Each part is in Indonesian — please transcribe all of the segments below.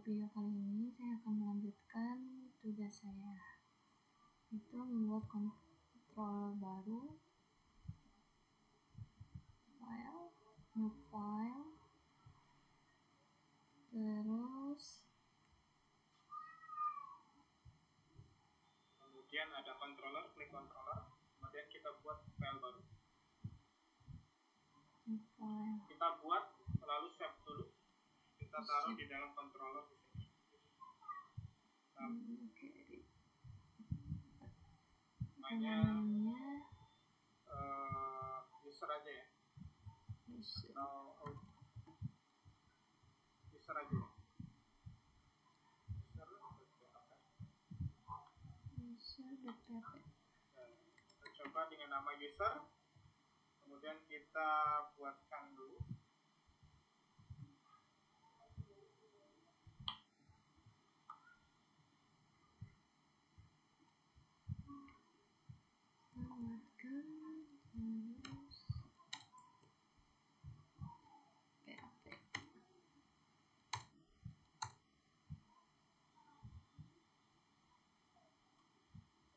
video kali ini saya akan melanjutkan tugas saya, itu membuat controller baru, file, new file, terus kemudian ada controller, klik controller, kemudian kita buat file baru. Kita buat, lalu save dulu. Kita taruh di dalam controller di sini. Namanya user aja ya. User aja ya. user.php. Kita coba dengan nama user. Kemudian kita buatkan dulu.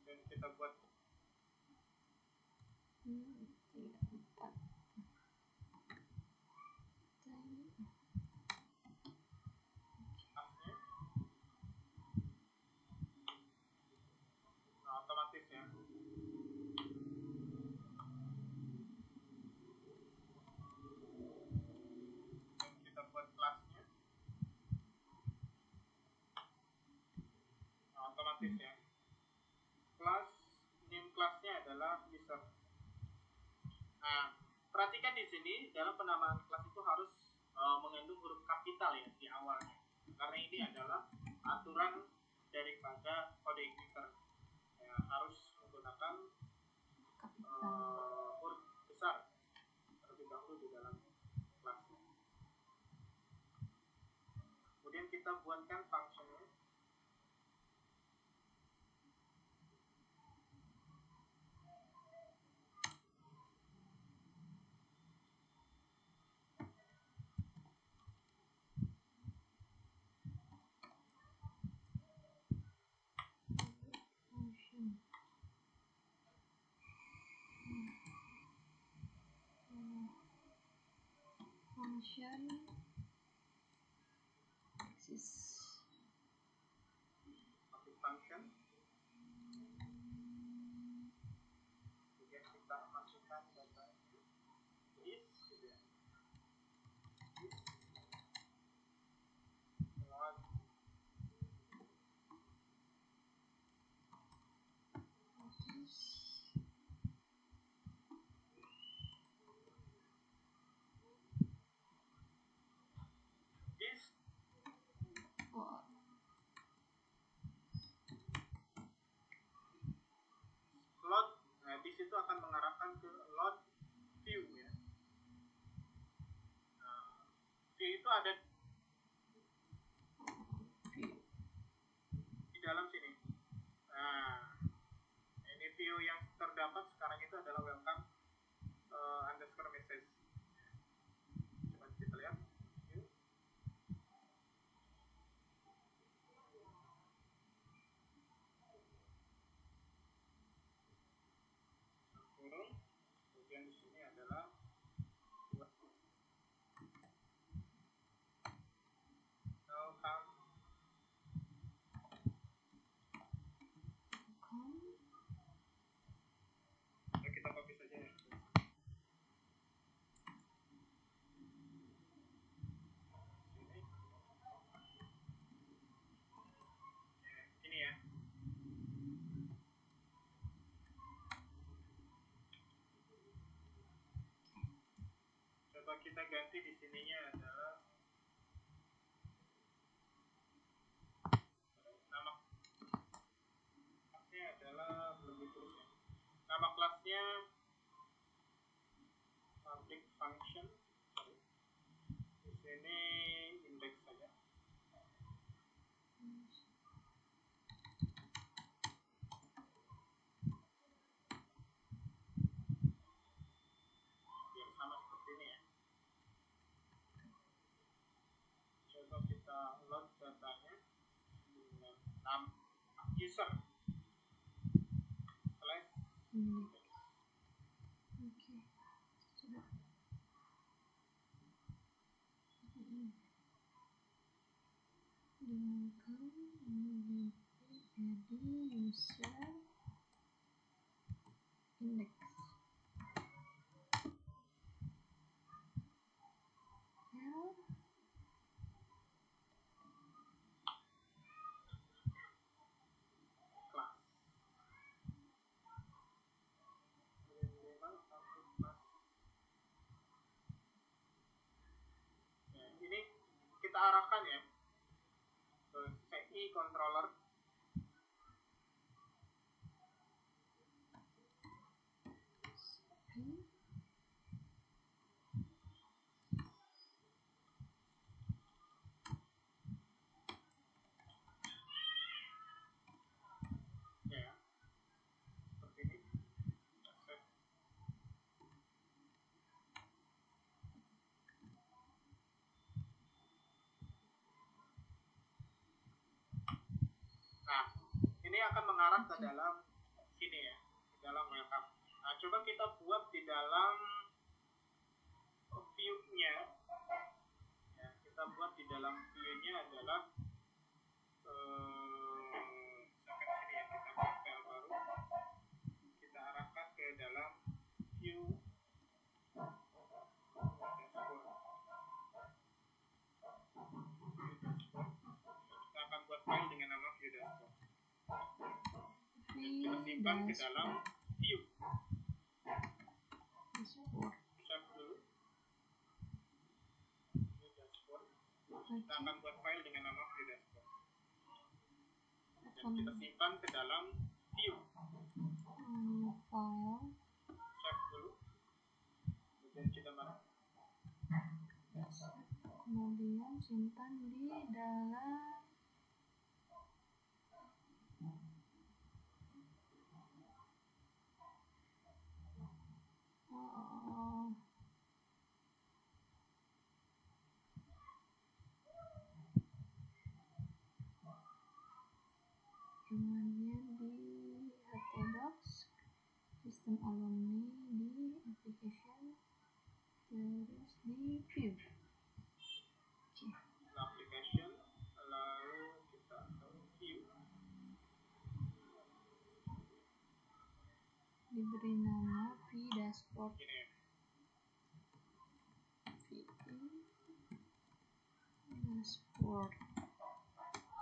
Kemudian kita buat otomatis ya. Dan kita buat kelasnya. Otomatis ya. Kelas, name kelasnya adalah user. Nah, perhatikan di sini dalam penamaan kelas itu harus mengandung huruf kapital ya di awalnya. Karena ini adalah aturan daripada kode Quicker. Ya, harus menggunakan huruf besar terlebih dahulu di dalam kelasnya. Kemudian kita buatkan functionnya. Function exist. Function. Kemudian kita masukkan data is gitu ya. Load is load. Nah, di situ akan mengarahkan ke load view ya. Nah, view itu ada di dalam sini. Nah, ini view yang terdapat sekarang itu adalah welcome underscore message. Coba kita lihat. Kurung. Kemudian di sini adalah welcome kita copy saja ya. Ini ya. Coba kita ganti di sininya adalah nama kelasnya adalah begitu ya. Nama kelasnya public function. Di sini index saja. Biar sama seperti ini ya. Coba kita load datanya. user slash index. Oke, coba. Gunakan ini jadi user index. class. Minimal satu class. Ya, ini kita arahkan ya ke CI controller. Ya, seperti ini. Nah, ini akan mengarah ke dalam sini ya, ke dalam welcome. Nah, coba kita buat di dalam view-nya. Ya, kita buat di dalam view-nya adalah misalkan sini ya, kita buat file baru. Kita arahkan ke dalam view dashboard. Kita akan buat file dengan nama view dashboard. Kita simpan ke dalam view. Save dulu. View dashboard. Kita akan buat file dengan nama view dashboard. Dan kita simpan ke dalam view. File. Save dulu. Kemudian kita mark. Kemudian simpan di dalam kemudian di htdocs, sistem alumni, di application, terus di view. Application, lalu kita ke view. Diberi nama v dashboard. Ini ya. Dashboard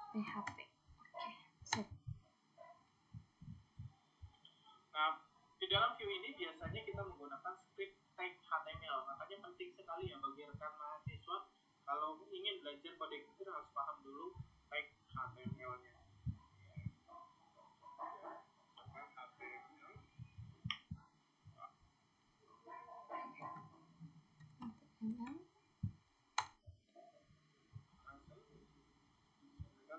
PHP. Oke, save. Nah, di dalam view ini biasanya kita menggunakan script tag HTML. Makanya penting sekali ya bagi rekan mahasiswa kalau ingin belajar kode computer harus paham dulu tag HTML-nya.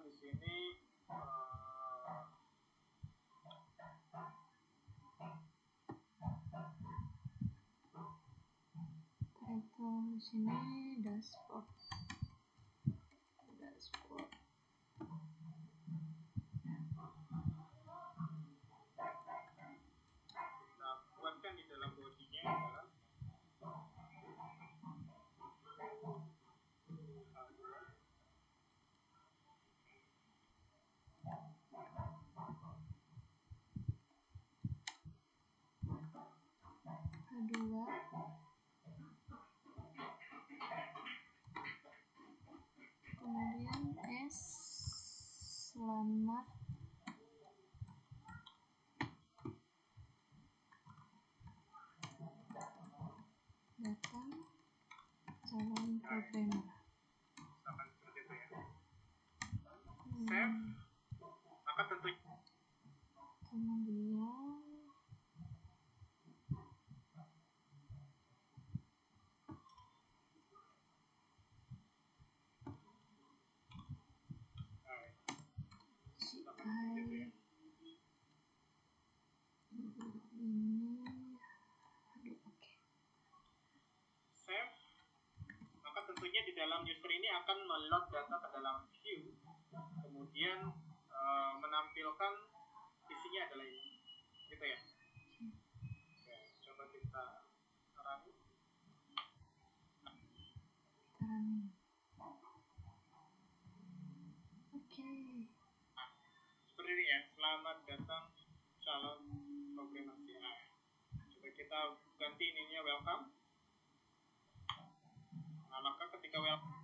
Di sini title di sini dashboard. Nah, buatkan di dalam bodinya adalah kedua, kemudian selamat datang calon programmer. misalkan seperti itu ya. Save, maka tentunya kemudian save, maka tentunya di dalam user ini akan meload data ke dalam view, kemudian menampilkan tampilkan isinya adalah ini, gitu ya. Oke, coba kita running. Seperti ini ya, selamat datang calon programmer CI. Coba kita ganti ininya welcome. Nah, maka ketika welcome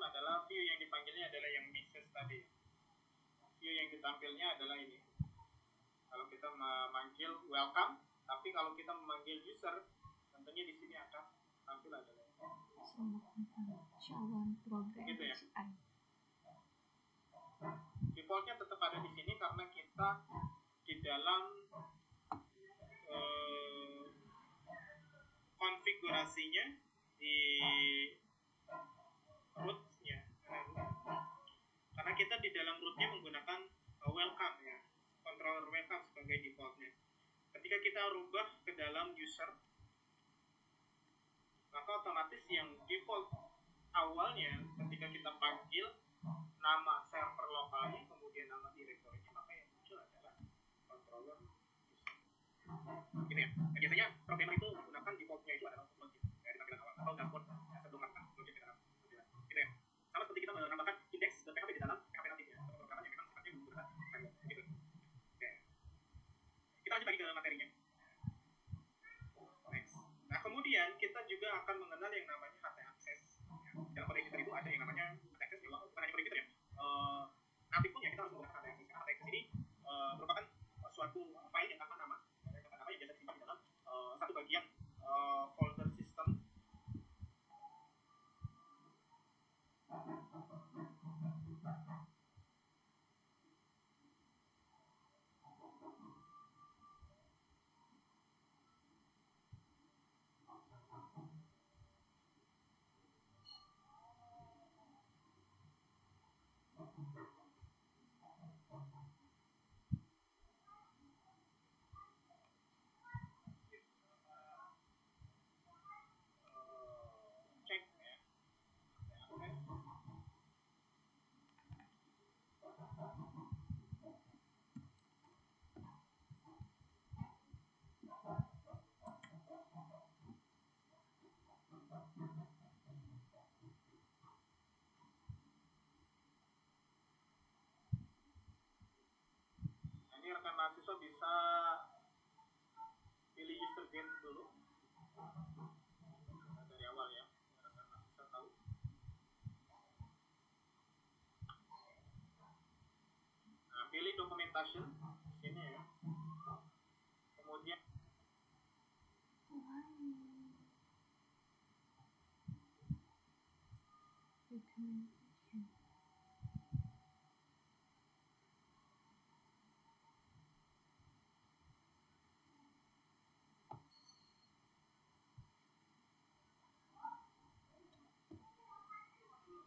adalah view yang dipanggilnya adalah yang message tadi. View yang ditampilnya adalah ini. Kalau kita memanggil welcome, tapi kalau kita memanggil user, tentunya di sini akan tampil adalah ini. Gitu ya. Defaultnya tetap ada di sini karena kita di dalam konfigurasinya di rootnya, karena kita di dalam rootnya menggunakan welcome ya, controller welcome sebagai defaultnya. Ketika kita rubah ke dalam user, maka otomatis yang default awalnya ketika kita panggil nama server lokalnya kemudian nama direktorinya, maka yang muncul adalah controller user. Gitu ya. Nah, biasanya programmer itu menggunakan defaultnya itu adalah untuk login ya, di tampilan awal atau dashboard ya, sebelum melakukan login ke dalam tampilan. Gitu ya. Sama seperti kita menambahkan index.php di dalam PHP native ya, atau pemrograman yang memang sifatnya menggunakan framework. Gitu. Oke. Kita lanjut lagi ke materinya. Next. Nah, kemudian kita juga akan mengenal yang namanya HT access. Ya. Dalam kode editor itu ada yang namanya HT access ya, bukan hanya kode editor ya. Natif pun ya kita harus menggunakan HT access. HT access ini merupakan suatu file yang tanpa nama, yang biasa disimpan di dalam satu bagian folder system. Ini rekan mahasiswa bisa pilih user get dulu dari awal ya, rekan mahasiswa tahu. Nah, pilih documentation sini ya. Kemudian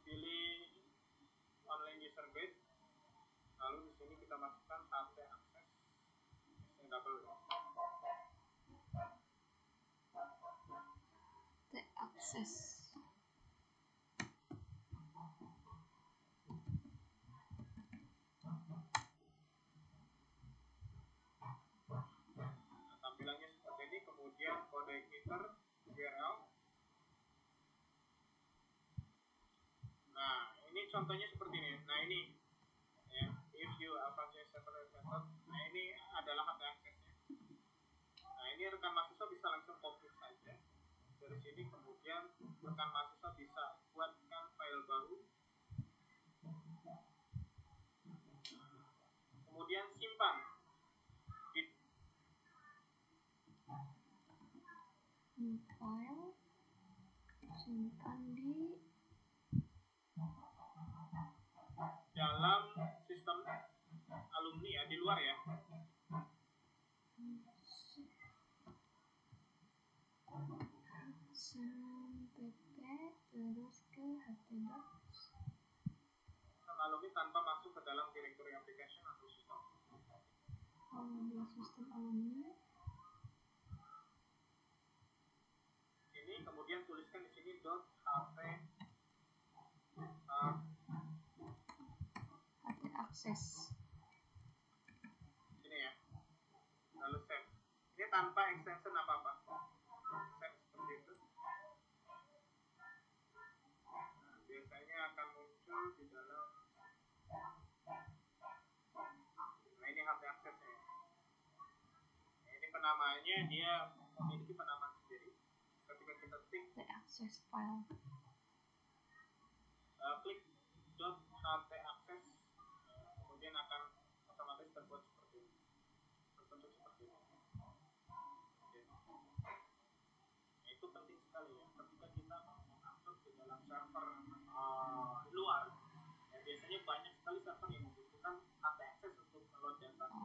pilih online user guide, lalu di sini kita masukkan HT access double ya. HT access. Nah, tampilannya seperti ini, kemudian kode editor URL. Nah, ini contohnya seperti ini. Nah, ini ya, if you Apache separate method. Nah, ini adalah HT access-nya. Nah, ini rekan mahasiswa bisa langsung copy saja dari sini, kemudian rekan mahasiswa bisa buatkan file baru, kemudian simpan di file, simpan di dalam sistem alumni ya, di luar ya. pp terus ke htdocs. Sistem alumni tanpa masuk ke dalam directory application atau sistem. Kalau di sistem alumni kemudian tuliskan di sini .ht access. Ini ya. Lalu save. Ini tanpa extension apa-apa. Save seperti itu. Nah, biasanya akan muncul di dalam. Nah, ini ht access-nya. Nah, ini penamaannya dia memiliki penamaan sendiri. Ketika kita The access file. Klik .ht access, kemudian akan otomatis terbuat seperti ini, berbentuk seperti ini. Oke. Nah, itu penting sekali ya, ketika kita mau mengakses ke dalam server luar, ya biasanya banyak sekali server yang membutuhkan ht access untuk meload datanya.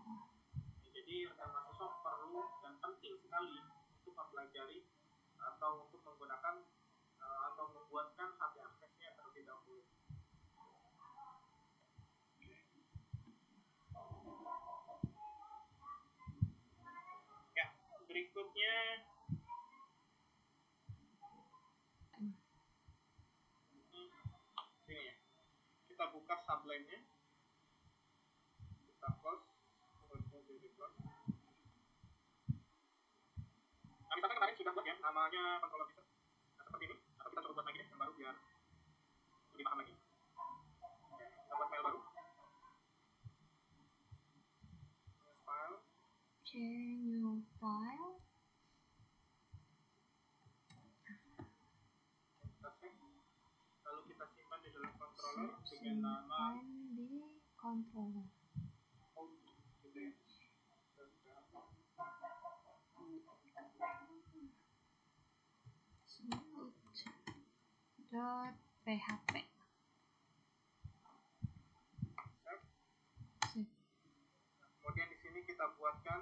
Ya, jadi rekan mahasiswa perlu dan penting sekali untuk mempelajari atau untuk menggunakan atau membuatkan ht access-nya terlebih dahulu. Ya, berikutnya sini ya. Kita buka Sublime-nya. Kita close, kemudian di close. Nah, misalkan kemarin sudah buat ya, namanya control officer. Nah, seperti ini. Atau kita coba buat lagi deh, yang baru biar lebih paham lagi. Oke, kita buat file baru. File. New file. Kita save. Lalu kita simpan di dalam controller dengan nama di controller. out, gitu ya. .php. Save. Kemudian di sini kita buatkan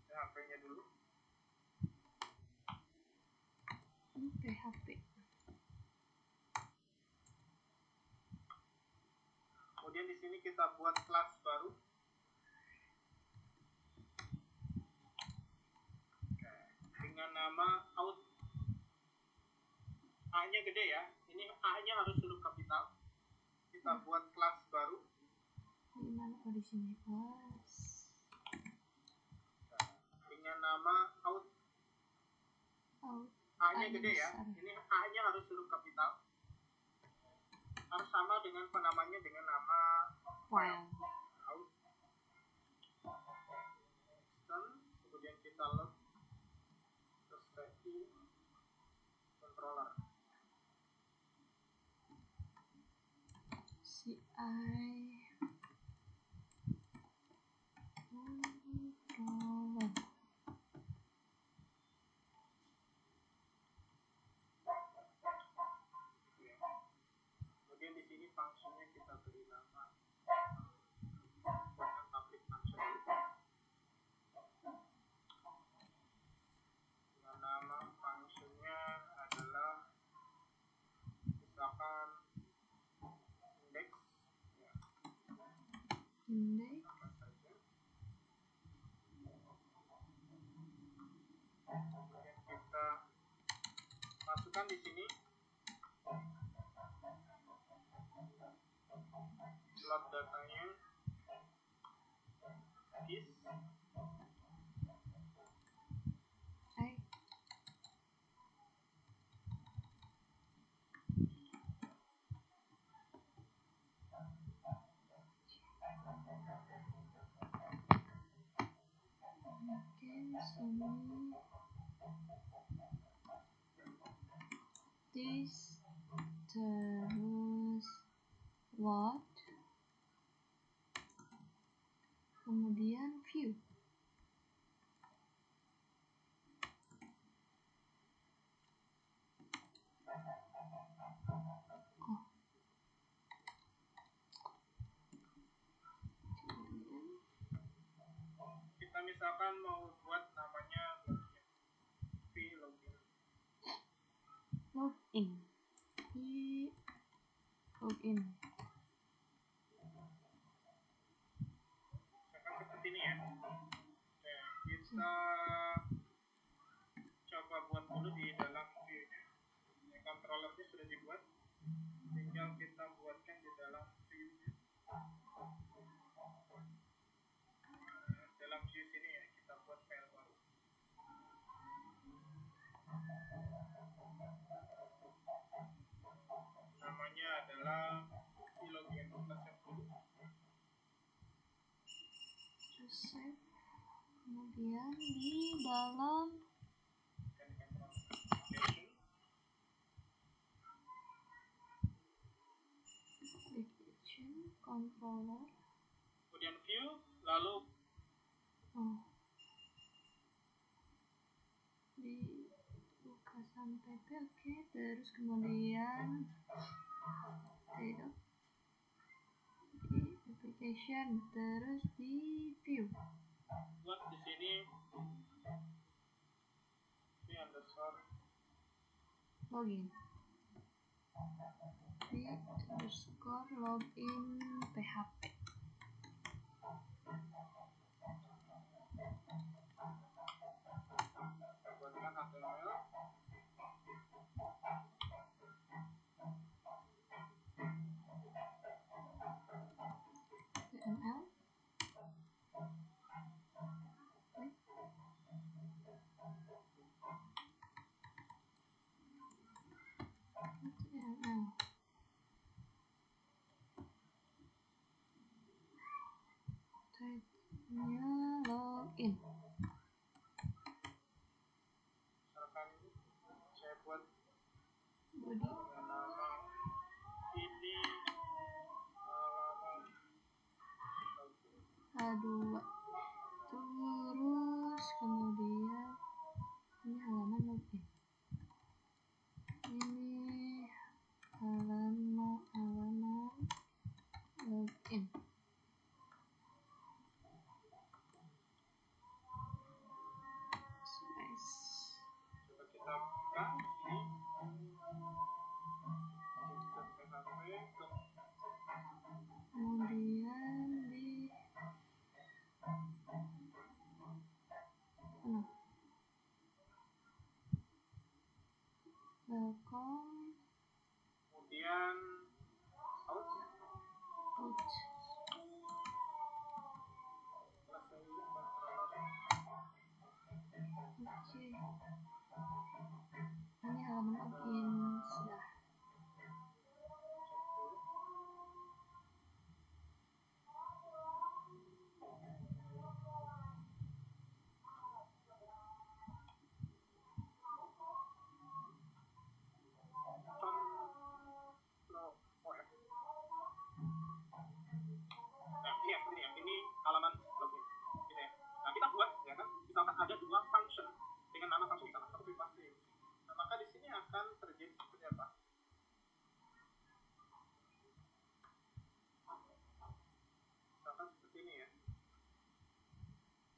PHP-nya dulu. PHP. Kemudian di sini kita buat kelas baru. Oke. Dengan nama out. A-nya gede ya. Ini A-nya harus huruf kapital. Kita buat kelas baru. Di mana? Oh, di sini kelas. Dengan nama out. A-nya gede ya. Ini A-nya harus huruf kapital. Harus sama dengan penamanya dengan nama file. Out. Extend. Kemudian kita load. Terus setting controller. CI controller. Kemudian di sini fungsinya kita beri nama buatkan public function dengan nama fungsinya adalah misalkan index ya. Index. Saja. Kemudian kita masukkan di sini slot datanya is this terus what, kemudian view. kita misalkan mau buat namanya login login login misalkan seperti ini ya. Oke, kita coba buat dulu di dalam view-nya. controllernya sudah dibuat, tinggal kita buatkan di dalam view-nya. Dalam view sini ya, kita buat file baru. Namanya adalah login. Kita save dulu. Save. Kemudian di dalam application controller, kemudian view, lalu dibuka sampai oke, terus kemudian tidak di application, terus di view. buat di sini v underscore login, v underscore login php. buatkan HTML. HTML. Type-nya login. Misalkan saya buat Body dengan nama ini halaman A2, terus kemudian ini halaman login, ini halaman login. coba kita buka ini kemudian di welcome, kemudian out. Oke, ini halaman login sudah. Nah, ini ya, seperti ini ya. Ini halaman login. Gitu ya. Nah, kita buat ya kan, misalkan ada dua function dengan nama function yang sama, kita copy paste. Nah, maka di sini akan terjadi seperti apa? Misalkan seperti ini ya.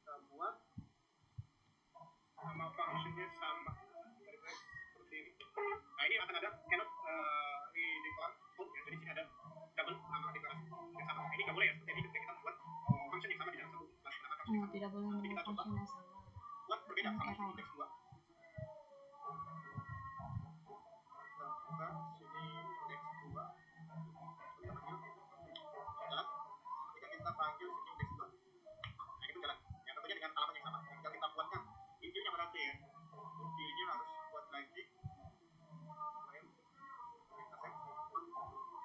Kita buat nama functionnya sama. Seperti ini. Nah, ini akan ada cannot declare out ya. Jadi sini ada double nama deklarasi yang sama. Nah, ini nggak boleh ya, seperti ini ketika kita membuat function yang sama di dalam satu kelas. Tidak boleh membuat function yang sama. Buat berbeda sama error. indeks 2. Kita buka sini indeks 2. Kita panggil jalan. Ketika kita panggil sini indeks 2. Nah, itu jalan. Ya, tentunya dengan halaman yang sama. Tinggal kita buatkan view-nya berarti ya. View-nya harus buat lagi. Lain kita save. Di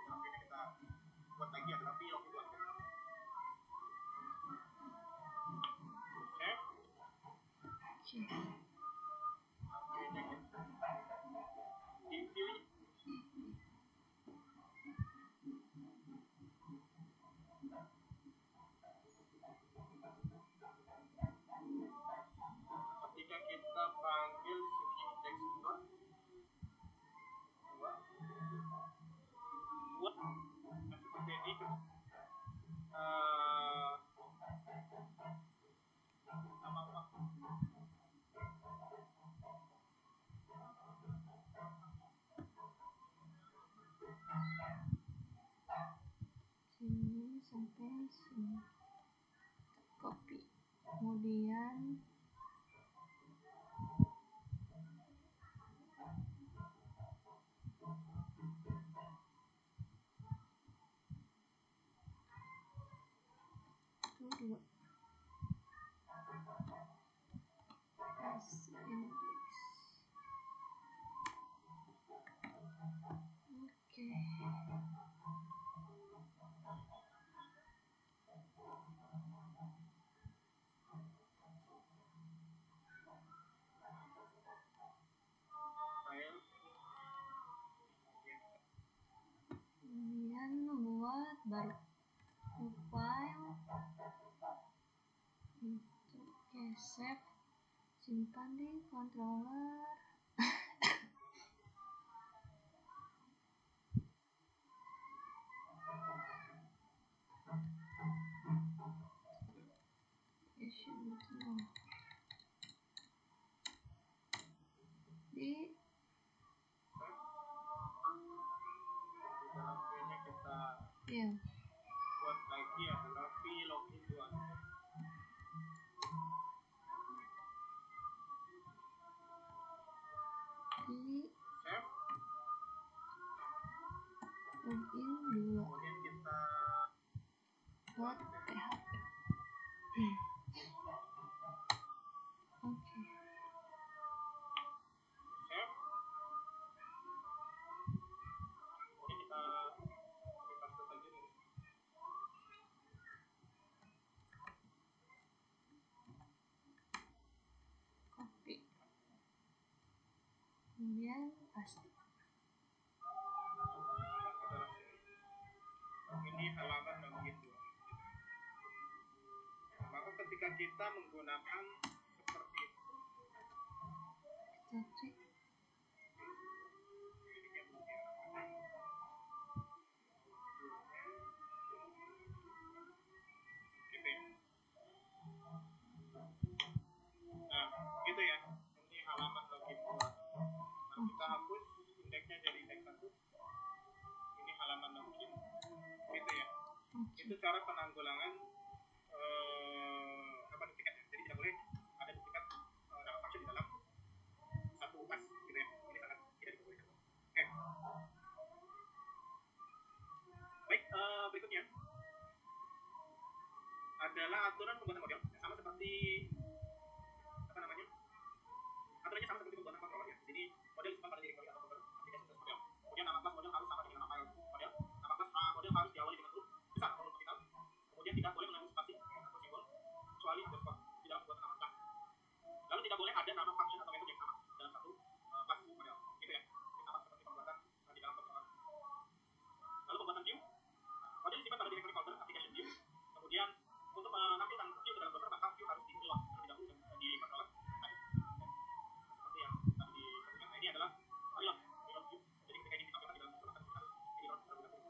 dalam view-nya kita buat lagi adalah view login 2. Save. Di view-nya ketika kita panggil sini indeks 2 buat seperti ini nama sini sampai sini, copy, kemudian index. Oke. Kemudian membuat baru file itu save, simpan di controller. Di dalam filenya kita view buat lagi adalah vlogin 2. di Save. login 2 Kemudian kita buat PHP. Oke. save. Kemudian kita copy paste saja dari sini. Copy. Kemudian paste. Kita ke dalam sini. Ini halaman login 2. Nah, maka ketika kita menggunakan seperti itu, Kita cek. jadinya belum diarahkan. Gitu ya. Nah, gitu ya. Ini halaman login 2. Nah, kita hapus indeksnya jadi indeks 1. Ini halaman login. Gitu ya. Itu cara penanggulangan duplikatnya. Jadi tidak boleh ada duplikat dalam function di dalam satu kelas gitu ya. Ini sangat tidak diperbolehkan. Oke. Baik, berikutnya adalah aturan pembuatan model. Sama seperti aturannya sama seperti pembuatan controller ya. Di sini model disimpan pada directory atau folder aplikasi source model. Kemudian nama kelas model harus sama dengan nama file model. Nama kelas model harus diawali dengan huruf besar atau huruf kapital. Kemudian tidak boleh mengandung spasi atau simbol kecuali underscore di dalam pembuatan nama kelas. Lalu tidak boleh ada nama function atau metode yang sama dalam satu kelas model. Gitu ya. Ini sama seperti pembuatan di dalam controller. Lalu pembuatan view, model disimpan pada directory folder application view. Kemudian untuk menampilkan view ke dalam browser maka view harus di-reload terlebih dahulu di controller. Seperti yang tadi disebutkan, ini adalah reload view. Jadi ketika ini ditampilkan di dalam browser maka harus di-reload terlebih dahulu.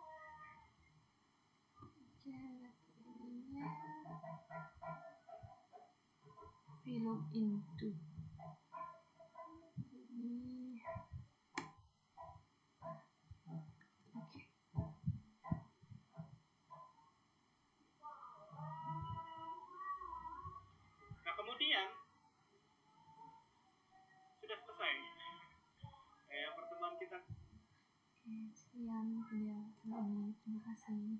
Reload into Nah, kemudian sudah selesai pertemuan kita. Sekian video kali ini. Terima kasih.